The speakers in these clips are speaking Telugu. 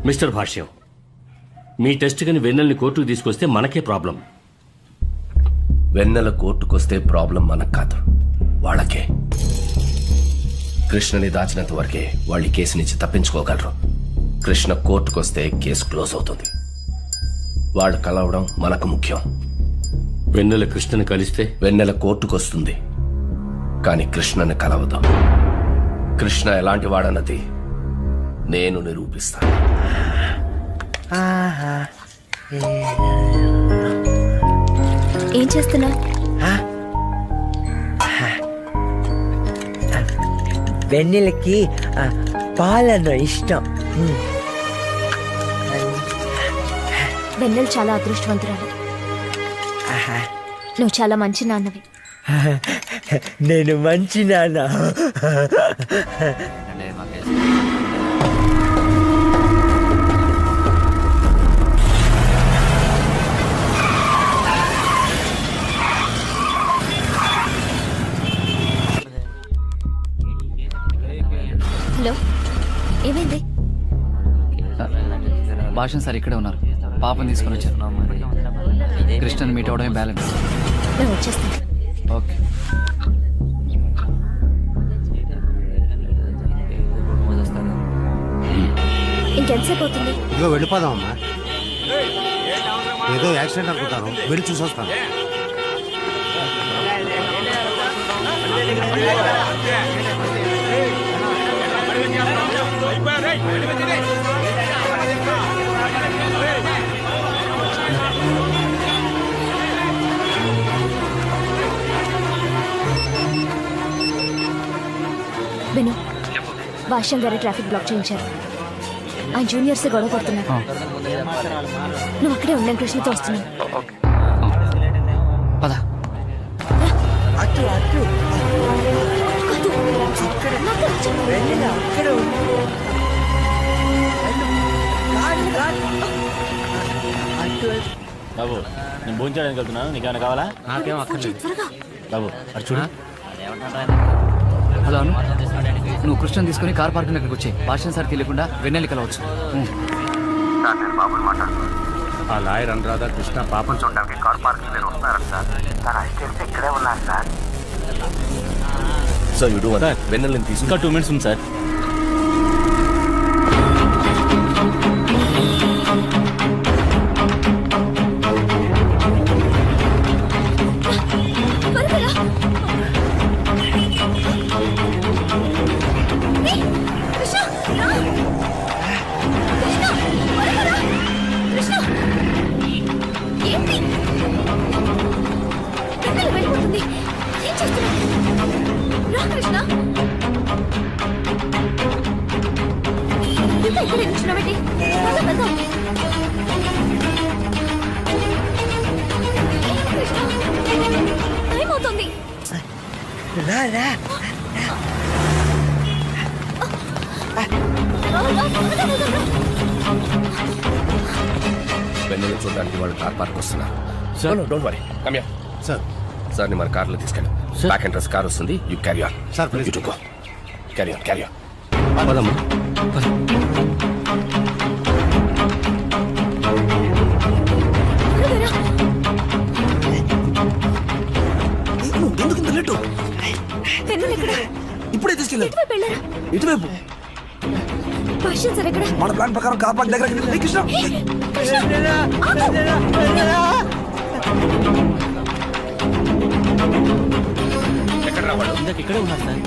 మిస్టర్ భాష్యం, మీ టెస్ట్ కని వెన్నెల్ని కోర్టుకు తీసుకొస్తే మనకే ప్రాబ్లం. వెన్నెల కోర్టుకొస్తే ప్రాబ్లం మనకు కాదు, వాళ్ళకే. కృష్ణని దాచినంత వరకే వాళ్ళు ఈ కేసు నుంచి తప్పించుకోగలరు. కృష్ణ కోర్టుకొస్తే కేసు క్లోజ్ అవుతుంది. వాళ్ళు కలవడం మనకు ముఖ్యం. వెన్నెల కృష్ణని కలిస్తే వెన్నెల కోర్టుకొస్తుంది, కానీ కృష్ణని కలవదు. కృష్ణ ఎలాంటి వాడన్నది నేను నిరూపిస్తాను. ఏం చేస్తున్నా? వెన్నెలకి పాలన ఇష్టం. వెన్నెల చాలా అదృష్టవంతురాలు. నువ్వు చాలా మంచి నాన్నవి. నేను మంచి నాన్న. హలో, ఏమైంది? భాషన్ సార్ ఇక్కడే ఉన్నారు. పాపని తీసుకొని వచ్చారు. కృష్ణని మీట్ అవడమే బ్యాలెన్స్. నేను వచ్చేస్తాను. ఓకే. ఇంకెంతసేపు అవుతుంది? ఇదిగో వెళ్ళిపోదామమ్మా. ఏదో యాక్సిడెంట్ అనుకుంటాను, వెళ్ళి చూసొస్తాను. విను, భాష్యం గారి ట్రాఫిక్ బ్లాక్ చేయించారు. ఆ జూనియర్స్ గొడవ పడుతున్నారు. నువ్వు అక్కడే ఉన్నాను, కృష్ణతో వస్తున్నాను. పద. అటు అటు వెన్నెల అక్కడ ఉంది. అటు బాబు, నేను భోంచడానికి వెళ్తున్నాను. నీకేమైనా కావాలా? నాకేం అక్కర్లేదు బాబు, అటు చూడు. హలో అను, నువ్వు కృష్ణని తీసుకుని కార్ పార్కింగ్ దగ్గరికి వచ్చి భాషన్ సార్ తెలియకుండా వెన్నెల్లి కలవచ్చు. ఆ లాయర్ అనురాధ కృష్ణ పాపం చూడడానికి కార్ పార్కింగ్ దగ్గర వస్తున్నారంట సార్. సార్ అయితే ఇక్కడే ఉన్నారు sir. So you do one. వెన్నెలని తీసుకు. ఇంకా 2 minutes ఉంది సార్. రా రా. వెన్నెల చూడడానికి వాళ్ళు కార్ పార్క్ వస్తున్నారు. Don't worry, come here. Sir sir ని మన కార్లో తీసుకెళ్ళి బ్యాక్ ఎంట్రన్స్ కార్ వస్తుంది. You carry on. Sir please. You to go. Carry on, carry on. పదమ్మా. ఎందుకు ఇంత లేటు? ఇప్పుడే తీసుకెళ్ళారు. ఇటువైపు. భాష్యం సార్ ఎక్కడ? మన ప్లాన్ ప్రకారం కార్ పార్క్ దగ్గర కృష్ణ. ఎక్కడ రావాడు? ఇందాక ఇక్కడే ఉన్నారు sir.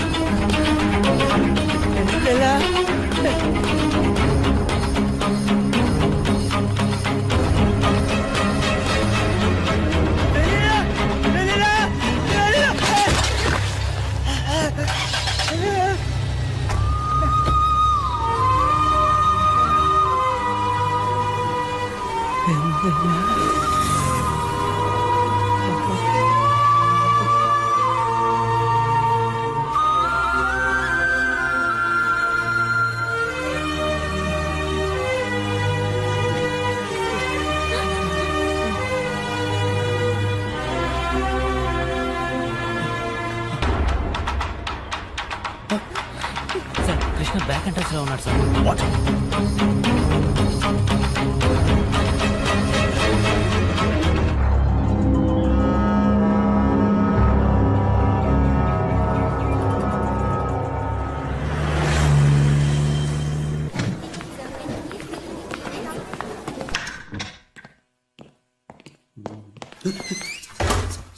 Sir, Krishna back entrance లో ఉన్నాడు sir. What?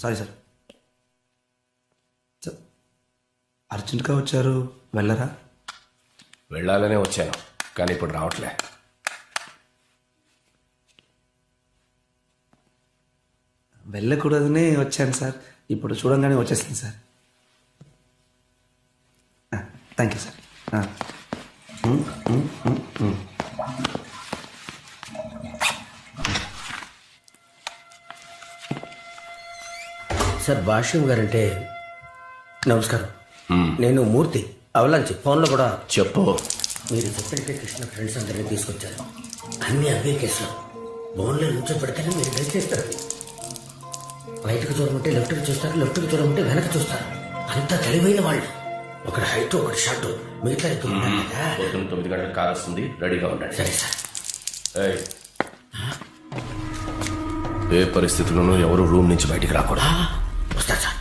Sorry sir. Sir అర్జెంట్గా వచ్చారు, వెళ్ళరా? వెళ్ళాలనే వచ్చాను, కానీ ఇప్పుడు రావట్లే. వెళ్ళకూడదనే వచ్చాను సార్, ఇప్పుడు చూడంగానే వచ్చేసింది sir. Thank you sir. Sir Bhashyam guarantee నమస్కారం. నేను మూర్తి అవలాంచి ఫోన్లో కూడా చెప్పు. మీరు చెప్పినట్టే కృష్ణ ఫ్రెండ్స్ అందరినీ తీసుకొచ్చారు. అన్ని అవే కేసులు. బోన్లో నుంచో పెడితేనే మీరు గెలిచి చేస్తారు. రైట్కి చూడమంటే లెఫ్ట్కి చూస్తారు, లెఫ్ట్కి చూడమంటే వెనక్కి చూస్తారు. అంతా తెలివైన వాళ్ళు. ఒకటి హైట్ ఒకటి షార్ట్, మిగతా ఎక్కువ ఉన్నారు కదా. పొద్దున్న 9 గంటలకు కార్ వస్తుంది, రెడీగా ఉండండి. సరే సార్. ఏయ్, ఏ పరిస్థితుల్లోనూ ఎవరు రూమ్ నుంచి బయటికి రాకూడదు. వస్తారు సార్.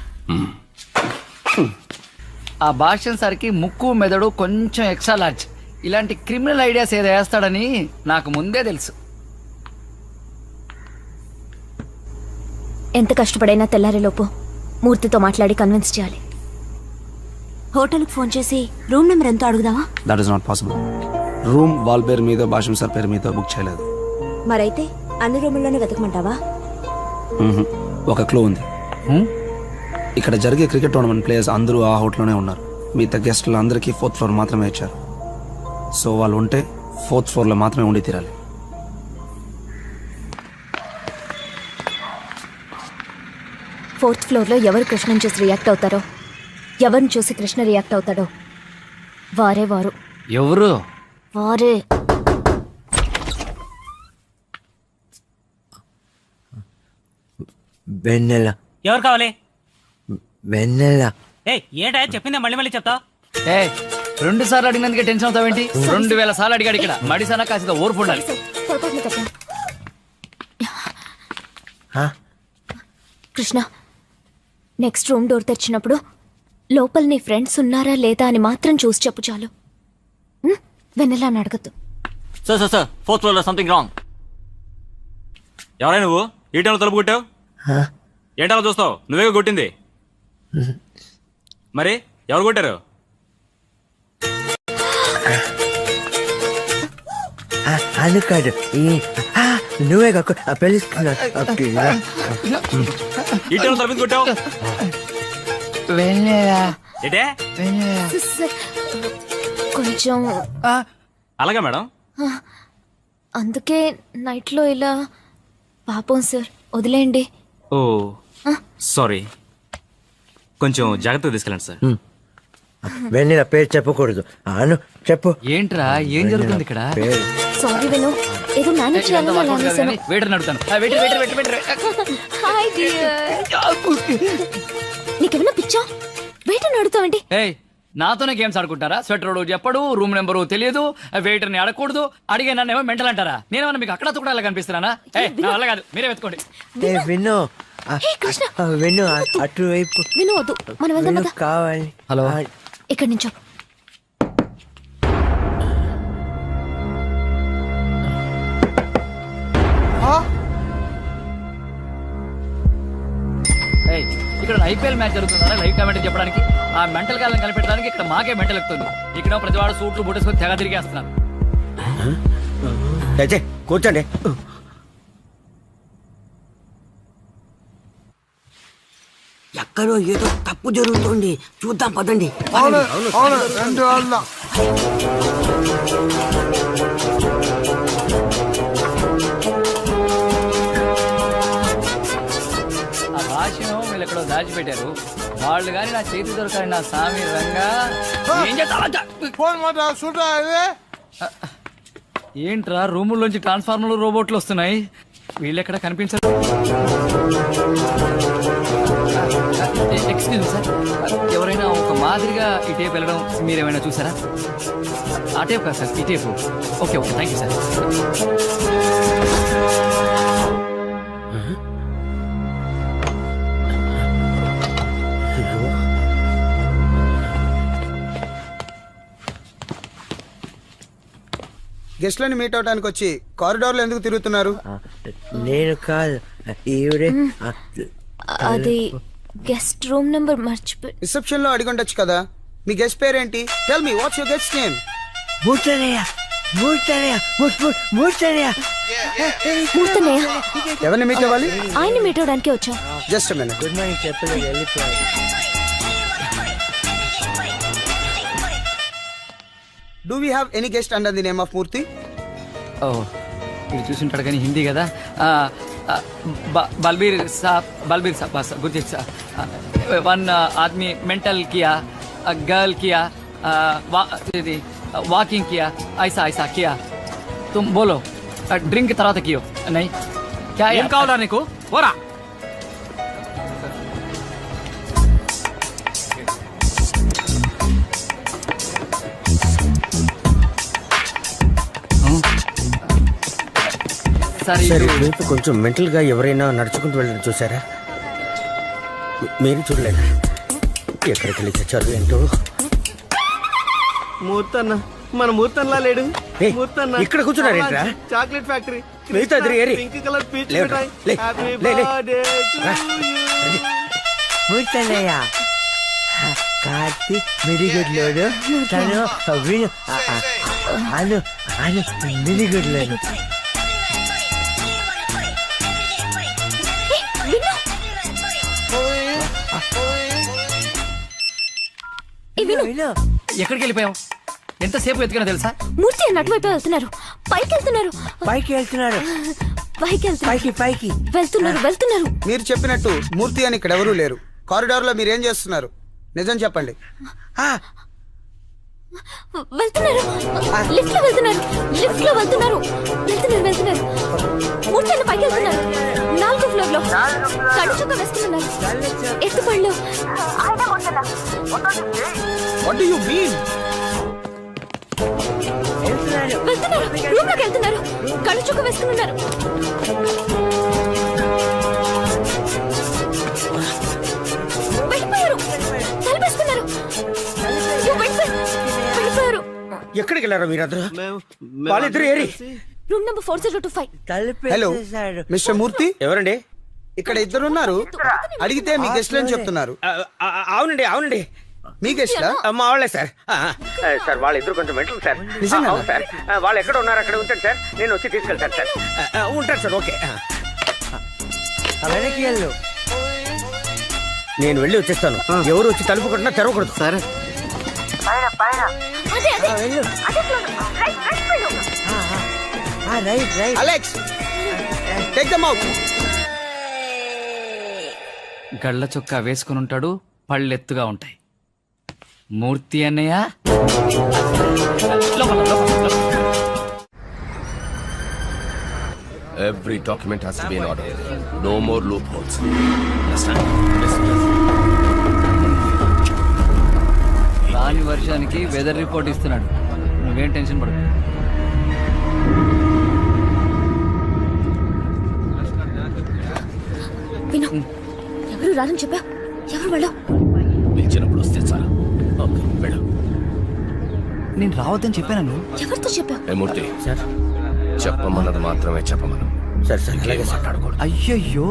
ఆ భాష్యం సార్కి ముక్కు మెదడు కొంచెం ఎక్స్ట్రా లార్జ్. ఇలాంటి క్రిమినల్ ఐడియాస్ ఏదో వేస్తాడని నాకు ముందే తెలుసు. ఎంత కష్టపడైనా తెల్లారేలోపు మూర్తితో మాట్లాడి కన్విన్స్ చేయాలి. హోటల్కి ఫోన్ చేసి రూమ్ నెంబర్ ఎంతో అడుగుదావా? That is not possible. Room వాల్ పేరు మీద, భాష్యం సార్ పేరు మీద బుక్ చేయలేదు. మరైతే అన్ని రూముల్లోనే వెతకమంటావా? ఒక క్లూ ఉంది. ఇక్కడ జరిగే క్రికెట్ టోర్నమెంట్ ప్లేయర్స్ అందరూ ఆ హోటల్లోనే ఉన్నారు. మిగతా గెస్టులు అందరికీ 4th ఫ్లోర్ మాత్రమే ఇచ్చారు. సో వాళ్ళు ఉంటే 4th ఫ్లోర్లో మాత్రమే ఉండి తీరాలి. ఫోర్త్ ఫ్లోర్లో ఎవరు కృష్ణని చూసి రియాక్ట్ అవుతారో, ఎవరిని చూసి కృష్ణ రియాక్ట్ అవుతాడో వారే వారు. ఎవరు? వారే. వెన్నెల. ఎవరు కావాలి? వెన్నెల. ఏంటా చెప్పిందా మళ్ళీ మళ్ళీ చెప్తా? 2 సార్లు అడిగినందుకే టెన్షన్ అవుతావేంటి? 2000 సార్లు అడిగాడు ఇక్కడ. మడిసన కాస్త ఓర్పు ఉండాలి. పొరపాటున తప్ప. కృష్ణ, నెక్స్ట్ రూమ్ డోర్ తెరిచినప్పుడు లోపల నీ ఫ్రెండ్స్ ఉన్నారా లేదా అని మాత్రం చూసి చెప్పు చాలు. వెన్నెలా అని అడగద్దు. సార్ 4th ఫ్లోర్లో సంథింగ్ రాంగ్. ఎవరై నువ్వు? ఈ టైంలో తలుపు కొట్టావు? ఏంటలా చూస్తావు? నువ్వే కొట్టింది. మరి ఎవరు కొట్టారు? అనుకాడు నువ్వే కాకు పిలుస్తున్నా. ఈ టైంలో తలుపు కొట్టావు ఏంటే? సార్, కొంచెం అలాగా మేడం. అందుకే నైట్లో ఇలా. పాపం సార్, వదిలేయండి. ఓ సారీ, కొంచెం జాగ్రత్తగా తీసుకెళ్ళండి సార్. వెన్నెల పేరు చెప్పకూడదు. అను చెప్పు. ఏంట్రా, ఏం జరుగుతుంది ఇక్కడ? సారీ విను, ఏదో మేనేజ్ చేయాలని అలా అనేసాను. వెయిటర్ అడుగుతాను. Hi dear. నీకేమైనా పిచ్చా? వెయిటర్ అడుగుతావేంటి? నాతోనే గేమ్స్ ఆడుకుంటారా? స్వెటర్ చెప్పడు, రూమ్ నెంబరు తెలియదు, వెయిటర్ ని అడగకూడదు. అడిగే నన్నేమో మెంటల్ అంటారా? నేనేమన్నా మీకు అక్కడ కూడా ఇలా కనిపిస్తున్నానా? అలా కాదు, మీరే వెతుకోండి. విను. కృష్ణ, విను అటువైపు. విను వద్దు, మనం వెళ్దాం విను కదా. కావాలి. హలో, ఇక్కడి నుంచో. ఇక్కడ ఐపీఎల్ మ్యాచ్ జరుగుతుందా? లైవ్ కామెంట్ చెప్పడానికి, ఆ మెంటల్ కాలం కనిపెట్టడానికి ఇక్కడ మాకే మెంటల్ ఎక్కుతుంది. ఇక్కడ ప్రతివాడు సూట్లు బుట్టేసుకొని తెగ తిరిగేస్తున్నారు. కూర్చోండి. ఎక్కడో ఏదో తప్పు జరుగుతుంది, చూద్దాం పదండి. ఆ భాషను వీళ్ళు ఎక్కడో దాచిపెట్టారు. వాళ్ళు కానీ నా చేతి దొరకాలి. నా సామి రంగా ఏం చేస్తా? ఏంట్రా, రూముల్లోంచి ట్రాన్స్ఫార్మర్లు రోబోట్లు వస్తున్నాయి. వీళ్ళెక్కడ కనిపించరు. ఎక్స్క్యూజ్ సార్, ఎవరైనా ఒక మాదిరిగా ఈ టేప్ వెళ్ళడం మీరేమైనా చూసారా? ఆ టేప్ కాదు సార్, ఈ tape. Okay okay, thank you sir. గెస్ట్లని మీట్ అవడానికి వచ్చి కారిడార్లో ఎందుకు తిరుగుతున్నారు? నేను కాదు, ఈవిడే అది గెస్ట్ రూమ్ నెంబర్ మర్చిపోయి. రిసెప్షన్ లో అడిగి ఉండొచ్చు కదా. మీ గెస్ట్ పేరేంటి? Tell me what's your guest name? Murthanayya Murthanayya Murthanayya Murthanayya, ఎవరిని మీట్ అవ్వాలి? ఆయన మీట్ అవడానికి వచ్చాం. Just minute. గుడ్ మార్నింగ్ చెప్పలేదు వెళ్ళిపోయాడు. Do we have any guest under the name of Murthy? ఓ ఇది చూసింటాడు కానీ హిందీ కదా. బల్బీర్ సాబ్ బస్ గుర్జిత్ సాబ్. వన్ ఆద్మీ మెంటల్ కియా, गर्ल किया, वॉकिंग किया, ऐसा ऐसा किया. तुम बोलो ड्रिंक तरह कियो नहीं क्या ఏం కావాలా నీకు? పోరా. సరే సార్ ఇటువైపు కొంచెం మెంటల్ గా ఎవరైనా నడుచుకుంటూ వెళ్ళడం చూసారా? మీరు చూడలేదా? ఎక్కడికి వెళ్ళి చచ్చారు ఏంటో. మూర్తన్న మన మూర్తన్లా లేడు. ఏయ్, ఇక్కడ కూర్చున్నారేంట్రా? చాక్లెట్ ఫ్యాక్టరీ మిగతా ఇద్దరు ఏరి. పింక్ కలర్ పీచ్ లే, మిఠాయి. లే, హ్యాపీ లే, లే. బర్త్డే టు రా. You. Murthannayya Karthi very good లోడు. తను విను అను అను వెరీ గుడ్ లోడు. విను ఎక్కడికి వెళ్ళిపోయావు? ఎంతసేపు ఎత్తుకున్నా తెలుసా? మూర్తి అన్న అటువైపు వెళ్తున్నారు. పైకి వెళ్తున్నారు. పైకి వెళ్తున్నారు. పైకి వెళ్తున్నారు. పైకి పైకి వెళ్తున్నారు. మీరు చెప్పినట్టు మూర్తి అని ఇక్కడ ఎవరూ లేరు. కారిడార్ లో మీరేం చేస్తున్నారు? నిజం చెప్పండి. వెళ్తున్నారు. లిఫ్ట్ లో వెళ్తున్నారు. మూర్తి అన్న పైకి వెళ్తున్నారు. 4వ ఫ్లోర్ లో కళ్ళు చుక్క వేస్తున్నారు. ఎత్తుపళ్ళు. What do you mean? వెళ్తున్నారు. రూమ్ లోకి వెళ్తున్నారు. కళ్ళు చుక్క వేస్తున్నారు. వెళ్ళిపోయారు. తలపేస్తున్నారు. వెళ్ళిపోయారు. ఎక్కడికి వెళ్ళారా మీరందరూ? వాళ్ళిద్దరు ఏరి. Room number 4025. హలో మిస్టర్ మూర్తి. ఎవరండి? ఇక్కడ ఇద్దరు ఉన్నారు. అడిగితే మీ గెస్ట్ అని చెప్తున్నారు. అవునండి అవునండి, మీ గెస్ట్లా? మా వాళ్ళే సార్. సార్ వాళ్ళిద్దరు కొంచెం మెంటల్ సార్. నిజంగా? అవును సార్. వాళ్ళు ఎక్కడ ఉన్నారు అక్కడ ఉంచండి సార్, నేను వచ్చి తీసుకెళ్తాను సార్. ఉంటారు సార్. ఓకే, వెనక్కి వెళ్ళు. నేను వెళ్ళి వచ్చేస్తాను. ఎవరు వచ్చి తలుపు కొట్టినా తెరవకూడదు. సరే వెళ్ళు. Right right. Alex take them out. గళ్ళ చొక్కా వేసుకుని ఉంటాడు, పళ్ళెత్తుగా ఉంటాయి. మూర్తి అన్నయ్య Every document has to be in order. No more loopholes. రాని వర్షానికి వెదర్ రిపోర్ట్ ఇస్తున్నాడు. నువ్వేం టెన్షన్ పడకు. విను, ఎవరు రారని చెప్పా? ఎవరు వాళ్ళు? పిలిచినప్పుడు వస్తే చాలు. ఓకే, వెళ్ళు. నేను రావద్దని చెప్పాను. ఎవరితో చెప్పా? ఏ మూర్తి సార్, చెప్పమన్నది మాత్రమే చెప్పమను. సరే సార్, అలాగే సార్. మాట్లాడకూడదు. అయ్యయ్యో,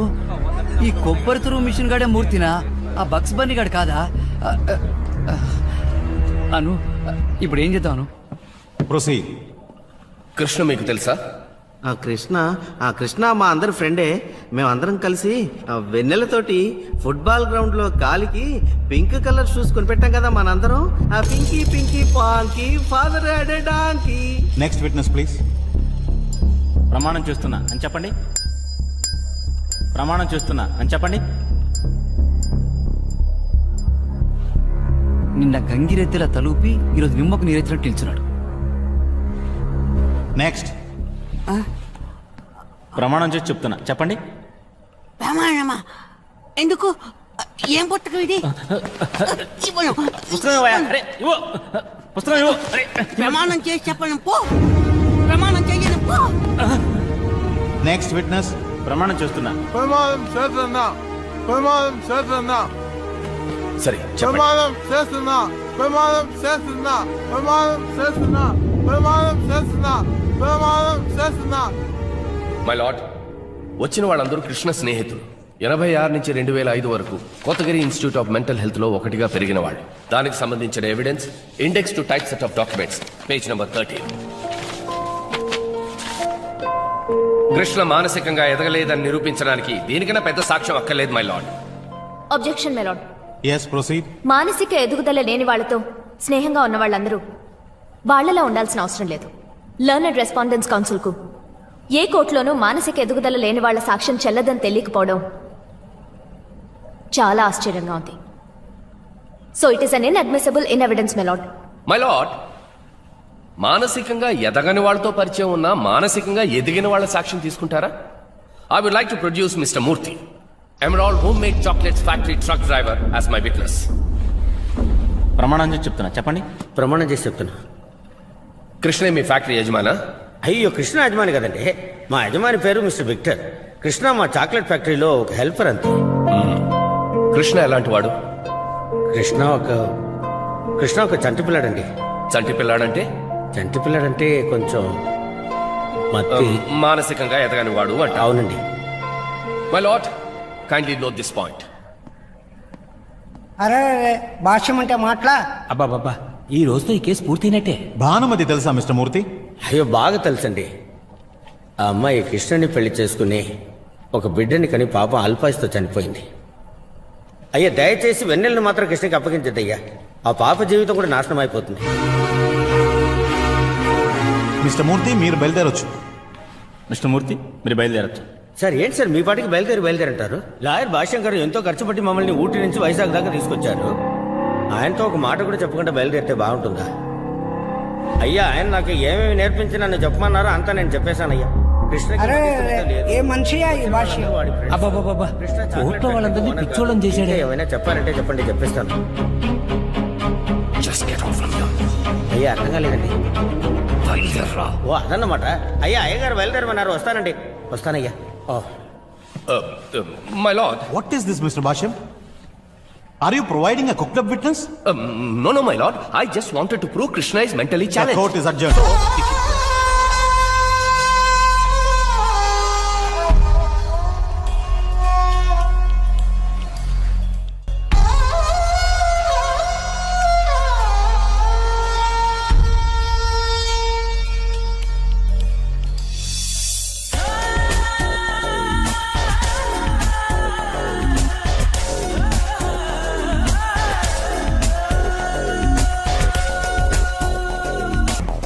ఈ కొబ్బరి తురుము మిషన్ గాడే మూర్తినా? ఆ బక్స్ బన్నీ గాడు కాదా? అను, ఇప్పుడు ఏం చేద్దాం? కృష్ణ మీకు తెలుసా? ఆ కృష్ణ మా అందరి ఫ్రెండే. మేమందరం కలిసి వెన్నెలతోటి ఫుట్బాల్ గ్రౌండ్ లో కాలికి పింక్ కలర్ షూస్ కొనిపెట్టాం కదా మనందరం. ఆ Pinky pinky ponky father had a donkey. Next witness please. ప్రమాణం చేస్తున్నా అని చెప్పండి. ప్రమాణం చేస్తున్నా అని చెప్పండి. నిన్న గంగిరెత్తిలా తలూపి ఈరోజు నిమ్మకు నీరెత్తినట్టు నిల్చున్నాడు. నెక్స్ట్. ప్రమాణం చేసి చెప్తున్నా చెప్పండి. ప్రమాణమా? ఎందుకు? ఏం పుస్తకం ఇది? పుస్తకం ఇవ్వయా? అరే, ఇవ్వు. పుస్తకం ఇవ్వు. అరే. ప్రమాణం చేసి చెప్పను పో. ప్రమాణం చేయను పో. Next witness. ప్రమాణం చేస్తున్నా. ప్రమాదం చేస్తున్నా. ప్రమాదం చేస్తున్నా. సరే చెప్పండి. ప్రమాదం చేస్తున్నా. ప్రమాదం చేస్తున్నా. ప్రమాదం చేస్తున్నా. ప్రమాదం చేస్తున్నా. ప్రమాదం చేస్తున్నా. మై లార్డ్, వచ్చిన వాళ్ళందరూ కృష్ణ స్నేహితులు. 86 నుంచి 2005 వరకు Kothagiri institute of mental health లో ఒకటిగా పెరిగిన వాళ్ళు. దానికి సంబంధించిన evidence index to type set of documents, page number 13. Krishna మానసికంగా ఎదగలేదని నిరూపించడానికి దీనికన్నా పెద్ద సాక్ష్యం అక్కర్లేదు my lord. Objection milord. Yes proceed. మానసిక ఎదుగుదల లేని వాళ్ళతో స్నేహంగా ఉన్న వాళ్ళందరూ వాళ్లలో ఉండాల్సిన అవసరం లేదు. లర్నడ్ రెస్పాండెన్స్ కౌన్సిల్ కు ఏ కోర్టులోనూ మానసిక ఎదుగుదల లేని వాళ్ళ సాక్ష్యం చెల్లదని తెలియకపోవడం చాలా ఆశ్చర్యంగా ఉంది. So it is an inadmissible in evidence milord. My lord, మానసికంగా ఎదగని వాళ్ళతో పరిచయం ఉన్న మానసికంగా ఎదిగిన వాళ్ళ సాక్ష్యం తీసుకుంటారా? I would like to produce mister Murthy, Emerald home made chocolates factory truck driver as my witness. ప్రమాణం చేసి చెప్తున్నా, చెప్పండి. ప్రమాణం చేసి చెప్తున్నా. కృష్ణ మీ ఫ్యాక్టరీ యజమానా? అయ్యో, కృష్ణ యజమాని కదండి. మా యజమాని పేరు మిస్టర్ విక్టర్. కృష్ణ మా చాక్లెట్ ఫ్యాక్టరీలో ఒక హెల్పర్ అంతే. కృష్ణ ఎలాంటి వాడు? కృష్ణ ఒక చంటి పిల్లాడండి. చంటి పిల్లాడంటే? చంటి పిల్లాడంటే కొంచెం మత్తి. మానసికంగా ఎదగని వాడు అంట. అవునండి. My lord, kindly note this point. అరే భాష్యం అంటే మాట్లా. అబ్బాబాబా, ఈ రోజుతో ఈ కేసు పూర్తయినట్టే. భానుమతి తెలుసా మిస్టర్ మూర్తి? అయ్యో, బాగా తెలుసండి. ఆ అమ్మాయి కృష్ణని పెళ్లి చేసుకుని ఒక బిడ్డని కని పాపం అల్పాయుస్తో చనిపోయింది. అయ్యా, దయచేసి వెన్నెలను మాత్రం కృష్ణకి అప్పగించద్దయ్యా. ఆ పాప జీవితం కూడా నాశనం అయిపోతుంది. మిస్టర్ మూర్తి, మీరు బయలుదేరొచ్చు. మిస్టర్ మూర్తి, మీరు బయలుదేరచ్చు. సార్, ఏంటి సార్ మీ పాటికి బయలుదేరంటారు? లాయర్ భాష్యం గారు ఎంతో ఖర్చు పట్టి మమ్మల్ని ఊటీ నుంచి వైజాగ్ దాకా తీసుకొచ్చారు. ఆయనతో ఒక మాట కూడా చెప్పకుండా బయలుదేరితే బాగుంటుందా? అయ్యా, ఆయన నాకు ఏమేమి నేర్పించి నన్ను చెప్పమన్నారో అంతా నేను చెప్పేశానయ్యా. అరే ఏ మనిషియా ఈ భాష్యం? అబ్బాబాబా, కోర్టులో వాళ్ళందరినీ పిచ్చోళ్ళని చేశాడే. ఏమైనా చెప్పారంటే చెప్పండి, చెప్పేస్తాను. Just get out from here. అయ్యా, అర్థం కాలేదండి. బయలుదేరరా. ఓ, అదన్నమాట. అయ్యా, అయ్యగారు బయలుదేరమన్నారు. వస్తానండి. వస్తానయ్యా. My lord. What is this mister Bhashyam? Are you providing a cooked up witness? No, my lord. I just wanted to prove Krishna is mentally The challenged. court is adjourned. So, if you